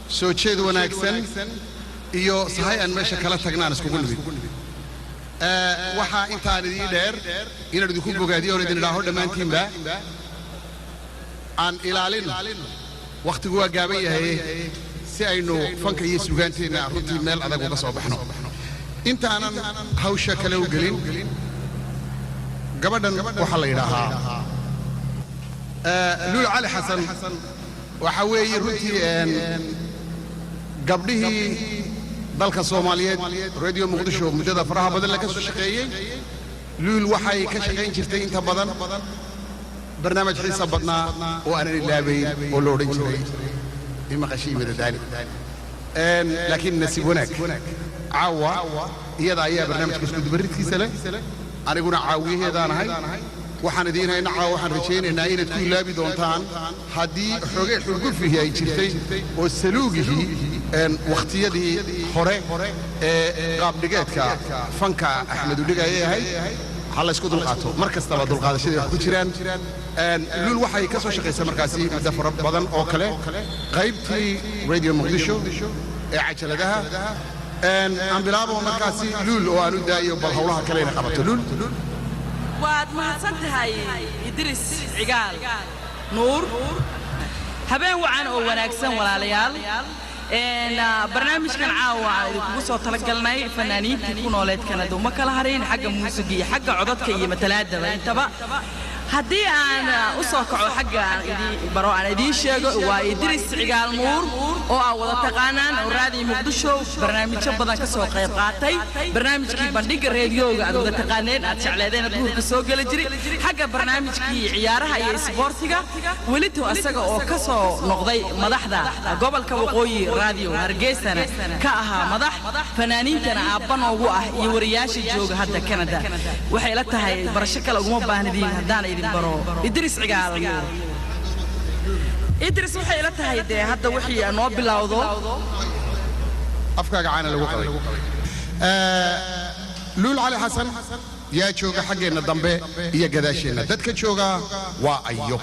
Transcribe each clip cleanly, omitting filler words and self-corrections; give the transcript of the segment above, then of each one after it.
soo jeed wanaagsan iyo sahay aan meesha kala tagnaan isku gulbi waxa intaan idin dheer inaan idinku bogaadiyo oo idin ilaaho dhamaantiinba aan ilaalin waqtigu waa gaaban yahay si aynu fanka iyo suugaanteena runtii meel adag uga soo baxno intaanan hawsha kale u gelin gabadhan waxa la yiraahdaa luul cali xasan waxa weeye runtii gabdhihii dalka Soomaaliyeed radio Muqdisho muddada faraha badan la ka soo shaqeeyay luul waxay ka shaqeyn jirtay inta badan barnaamij xiisa badnaa oo aan ilaabayn oo loo oran jiray ima qashii madadaali laakiin nasiib wanaag caawa iyada ayaa barnaamijka isku dubaridkiisa leh aniguna caawiyeedaan ahay waxaan idin haynaa caawa waxaan rajaynaynaa inaad ku ilaabi doontaan haddii xogay xurgufihii ay jirtay oo saluugihii waqtiyadii hore ee qaab dhigeedka fanka Axmed u dhigay ahayd hal isku dulqaato mar kastaba dulqaadashada ku jiraan luul waxay ka soo shaqeysay markaasi muddo fara badan oo kale qaybtii radio Muqdisho ee cajaladaha aan bilaabo markaasi luul oo aan u daayo bal hawlaha kale ee qabato luul waad mahadsantahay Idris Cigaal Nuur habeen wacan oo wanaagsan walaalayaal barnaamijkan caawa idinku soo talagalnay fanaaniinta ku nooleed Kanada uma kala hareen xagga muusiga iyo xagga codadka iyo matalaadaba intaba haddii aan u soo kaco xagga baro aan idin sheego waa Idris Cigaal Nuur oo aan wada taqaanaan oo raadi Muqdisho barnaamijyo badan ka soo qayb qaatay barnaamijkii bandhiga raadiyooga aad wada taqaaneen aad jecleedeen duurka soo gali jiray xagga barnaamijkii ciyaaraha iyo isboortiga welito asaga oo ka soo noqday madaxda gobolka waqooyi raadiyo Hargeysana ka ahaa madax fanaaniintana aaban ugu ah iyo wariyaasha jooga hadda Kanada waxay la tahay barasho kale uma baahnidin hadaan idin baro Idris Cigaal Idris waxay la tahay hadda wixii noo bilowdo afkaaga caana lagu qabay luul cali xasan yaa jooga xaggeena dambe iyo gadaasheena dadka jooga waa ayo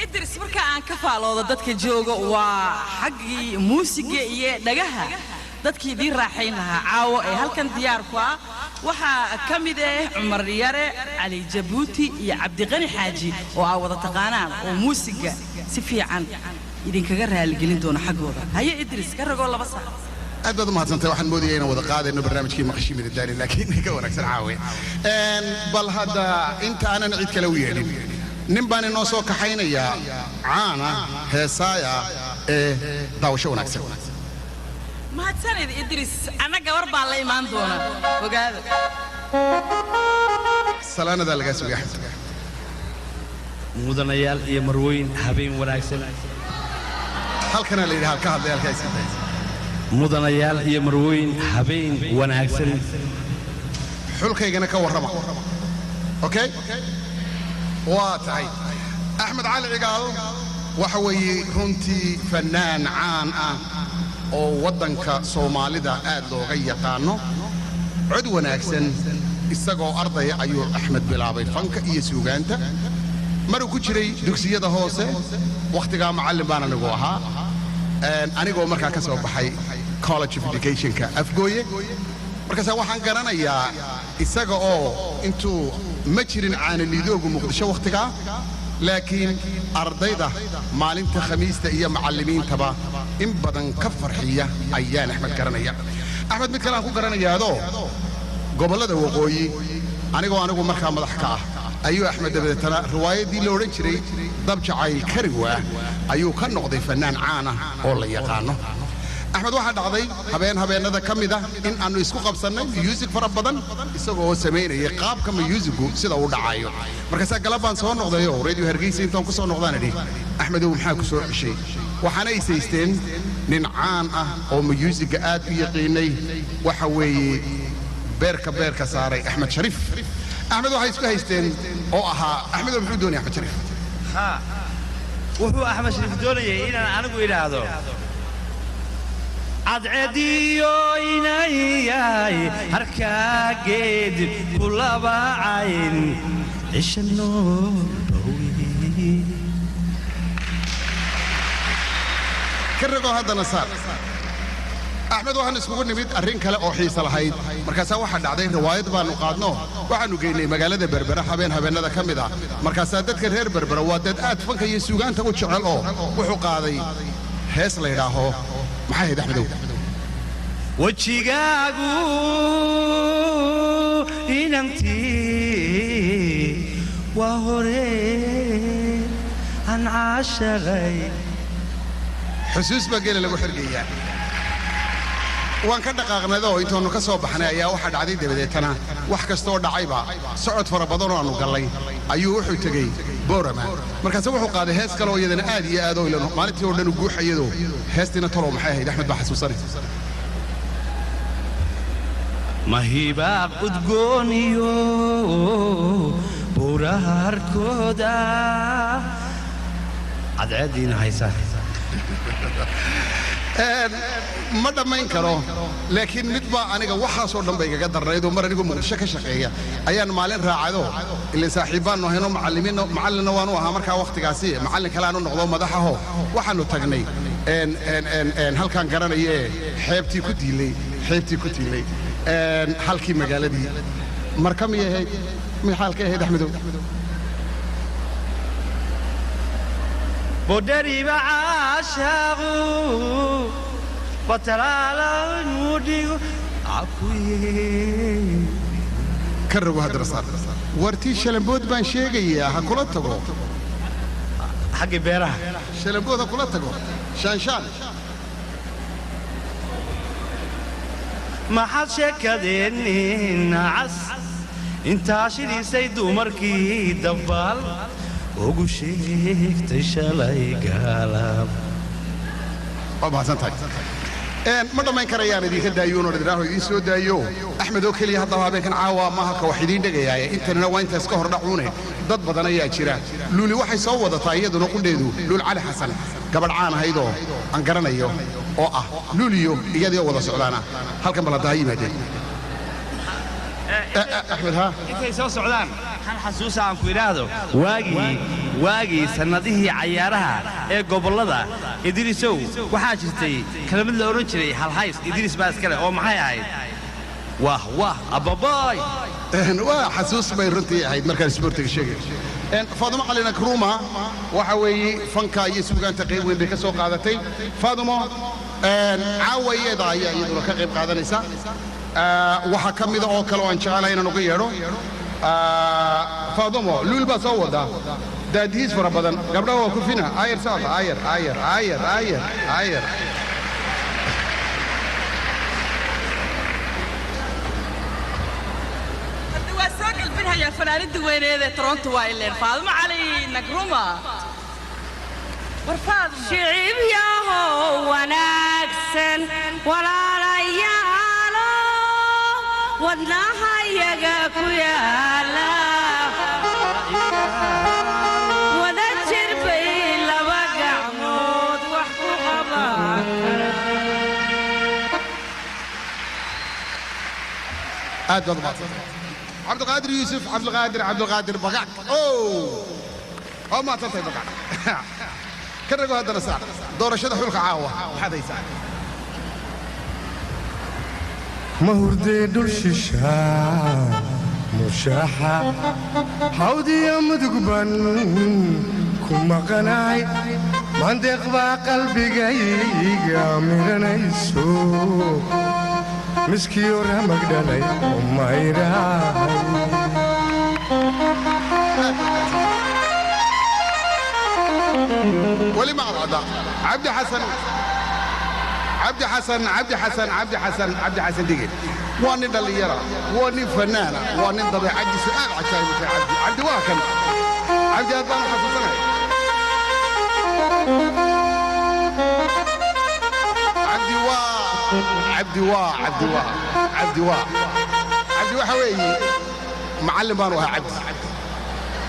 Idris marka aan ka faaloodo dadka jooga waa xaggii muusiga iyo dhagaha dadkii di raaxayn lahaa caawo ee halkan diyaar ku ah waxa kamid ah Umar Yare Ali Jabuuti iyo Cabdiqani Xaaji oo ay wada taqaanaan oo muusiga si fiican idinkaga raali gelin doona xagooda haye Idris ka rago laba sax aad baad mahadsantahay waxaan moodayay inaan wada qaadayno barnaamijkii maqashii midadaali laakiin ka wanaagsan caawe bal hadda inta aanan cid kale u yeelin nin baan inoo soo kaxaynaya caana heesaaya ee daawasho wanaagsan mahadsanid Idris ana gabar baa la imaan doona ogaada salaanada laga soo yahay mudanayaal iyo marweyn habeen wanaagsan halkana la yiraahdo ka hadlay halkaas mudanayaal iyo marweyn habeen wanaagsan xulkaygana ka warrama okay waa tahay Axmed Cali Cigaal waxa weeye runtii fanaan caan ah oo wadanka Soomaalida aad looga yaqaano cod wanaagsan isagoo arday ayuu Axmed bilaabay fanka iyo suugaanta maruu ku jiray dugsiyada hoose waqtiga macallin baan anigu ahaa anigoo markaa ka soo baxay college of education-ka Afgooye markaas waxaan garanayaa isaga oo intuu ma jirin caanilidoogu Muqdisho waqtiga laakiin ardayda maalinta khamiista iyo macallimiintaba in badan ka farxiya ayaan Axmed garanaya Axmed mid kale aan ku garanayaado gobolada waqooyi anigu markaa madax ka ah ayuu Axmed dabeetana riwaayadii la oran jiray dab jacayl kariwa ayuu ka noqday fanaan caan ah oo la yaqaano Axmed waxa dhacday habeenada kamida in aanu isku qabsanay music fara badan isagoo sameynaya qaabka musicu sida uu dhacayo markaas galabaan soo noqday oo radio Hargeysa intaan ku soo noqdaanay Axmed uu maxaa ku soo cishay waxaana ay saysteen nin caan ah oo music aad u yaqaanay waxa weeye beerka saaray Axmed Sharif Axmed waxa isku haysteen oo ahaa Axmed wuxuu doonay Axmed Sharif wuxuu Axmed Sharif doonayay inaan anigu ilaahdo adcadiyo inayay harkaageed kulaba cayn ishano كرقوا هذا نصار أحمد وحن اسمه نميد أرين كلا أوحي صلاحيد مركزا واحد عدين روايد بانو قادنو وحنو جيني مقالة بربرة حبين هذا كم ذا مركزا دت كهير بربرة وادت أدفن كي يسوقان تقول شغل وحو قاضي هيس لي راهو محايد أحمدو وشيغاغو إنمتي وهوري عن عاشغي حسوس بقيل لو حرقية وان كان دقاقنا ذو انتو انو كسو بحنا ايا واحد عديد بديتنا wax kasto dhacayba socod fara badan oo aanu galay ayuu wuxuu tagay Boorama markaas wuxuu qaaday hees kale oo iyadana aad iyo aad oo ila maalintii oo dhan u guuxayado heestina tolo maxay ahayd Axmed baa xasuusanay mahiba qudgooniyo buraharkooda cadceediina haysaa ما دمين كرو لكن متبع أنا جوحة صور لما يجي قدر ريدو مرة نقول مشكلة شقية أيان مالين راعدو اللي صاحبان وهنا معلمين معلنا وانوها مركا وقت قاسية معلن كلامه نقضوا مدحه وحنو تغني ان هل كان قرنا إيه حبتي كتي لي هل كي مجال دي مركم إيه من حالك إيه أحمدو بدري بعاشقو بطلال نودي عفوي كرروا هذا الرصاد ورتي شلمبود بان شيغيا هكولا تغو حق بيرها شلمبود هكولا تغو شان ما حد شكدني نعس انت عشري سيد مركي دبال وقشيك تشلي قلب أبا سنتاي مرة ما ينكريان دي كده يونو ردراهو يسود دايو أحمد وكلي هذا بين كان عوا ما هك وحيدين دقيقة أنت نوين تسكهر دعونه ضد بدنا يا شيران لولي واحد صوّد طايد ونقول ديدو لول علي حسن قبل عام هيدو أنكرنا يو لوليو يجي وضع سعدانا هل كان بلاد هاي مدي أحمد ها أنت يسوي سعدان حسوسا عن كويرادو واجي سنده عيارها قبل هذا إدريسو وحاجتي كلام اللي أورنجري هالهايس إدريس باس كله أو معاي هاي واه أبا باي واه حسوس بيرنتي هاي مركز سبورتك الشيء فاطمة علينا كرومة وحوي فنكا يسوقان تقريبا بكسو قادتي فاطمة عاوية ضايع يدور كقيب قادة نساء وحكم إذا أكلوا إن شاء الله إنه نغيره فاطمة لول بسودا داديس فرا بدن قبل هو كفينا آير ساعة آير الدواساك البنها يا فنان الدوين هذا ترونتو وايلين فاطمة علي نقرومة ورفاض شعب يا هو وناكسن ولا ريالو ودناها يقاكو يا لا وذكر بي لبقى عمود وحكو غبان هذا ضبط عبد القادر يوسف عبد القادر بقعك أو ما تنتهي بقعك كرقوا هذا الرسالة دور الشدح والخعاوة هذا يساعد مهردي دول شيشان مشاحة حودي يا مدقبان كما قناعي من دقبا قلبي قايقا ميرنا يسوق مسكي ورا مقدلي وما يراهي ولي مع بعض عبد حسن دقيق واني دليرة واني فنانة واني ضبي عندي سؤال عشان عبد واكن عبد أضان حسوسنا عبد وحوي معلم أنا عبد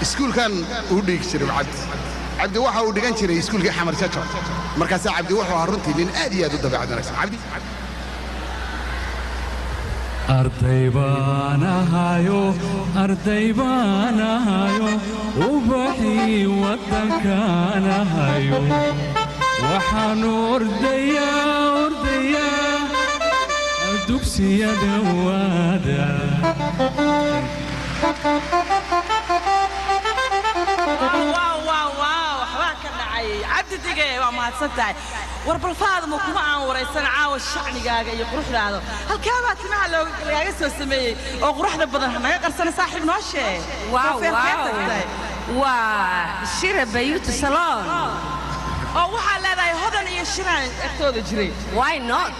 سكول كان وديك شرب عبد واحد ودقان شري سكول كي حمر شاشة مركز عبد واحد هرنتي لين آدي هذا الدفع عندنا عبدي أرضي بانا هايو وبحي ودكانا هايو waxaan ordayaa dugsiyada waada waxbaa ka dhacay cabdi dige waa mahadsantahay war balfaada ma kuma aan waraysan caawa shacnigaaga iyo quruxdaada halkeebaa timaha lagaaga soo sameeyey oo quruxda badan naga qarsana saaxiib noo sheeg waa shira bayuuti salon oo waxaa leedahay hodan iyo shiraan agtooda jiray why not